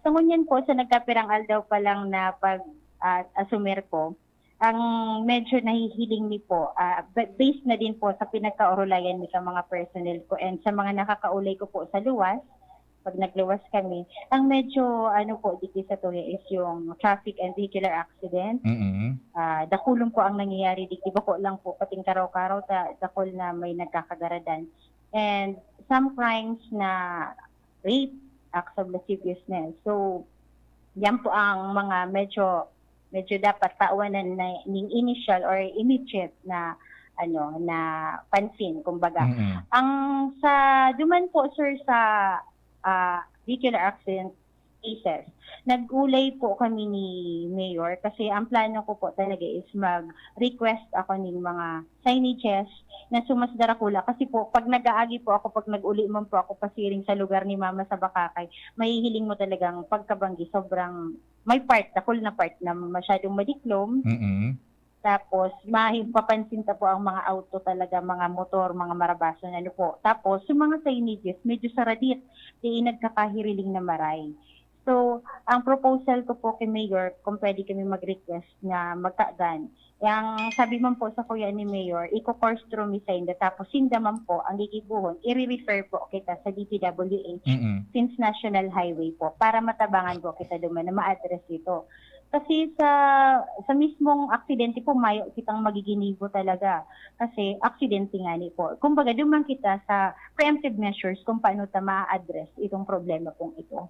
Sa ngunyan po sa nagkapirang aldaw pa lang na asumer ko, ang medyo nahihiling ni po, based na din po sa pinagkaurulayan ni sa mga personnel ko and sa mga nakakaulay ko po sa luwas, 'pag nagluwas kami, ang medyo ano po dito sa tuloy is yung traffic and vehicular accident. Mm. Dakulon po ang nangyayari dito, bako lang po pating karaw-karaw dakol na may nagkakagaradan. And some crimes na rape, acts of lasciviousness. So, yan po ang mga medyo dapat tawanan na ning initial or immediate na na pansin kumbaga. Mm. Ang sa duman po sir sa vehicular accident cases, nag-ulay po kami ni Mayor kasi ang plano ko po talaga is mag-request ako ng mga signages na sumasdarakula kasi po pag nag-aagi po ako, pag nag-uli man po ako pasiring sa lugar ni Mama sa Bakakay, mahihiling mo talagang pagkabanggi sobrang may part, takol na part na masyadong madiklom. Mm. Tapos mapapansin pa po ang mga auto talaga, mga motor, mga marabaso na ano po. Tapos yung mga signages, medyo saradit, di nagkakahiriling na maray. So, ang proposal ko po kay Mayor, kung pwede kami mag-request na magkaadan, yung sabi man po sa kuya ni Mayor, i-course through mi sa inda, tapos sinda man po, ang gigibuhon, i-refer po kita sa DPWH Mm. since National Highway po, para matabangan po kita duman na ma-address ito. Kasi sa mismong aksidente po, mayo kitang magiginibo talaga. Kasi aksidente nga ni po. Kumbaga, duman kita sa preemptive measures kung paano ta ma-address itong problema pong ito.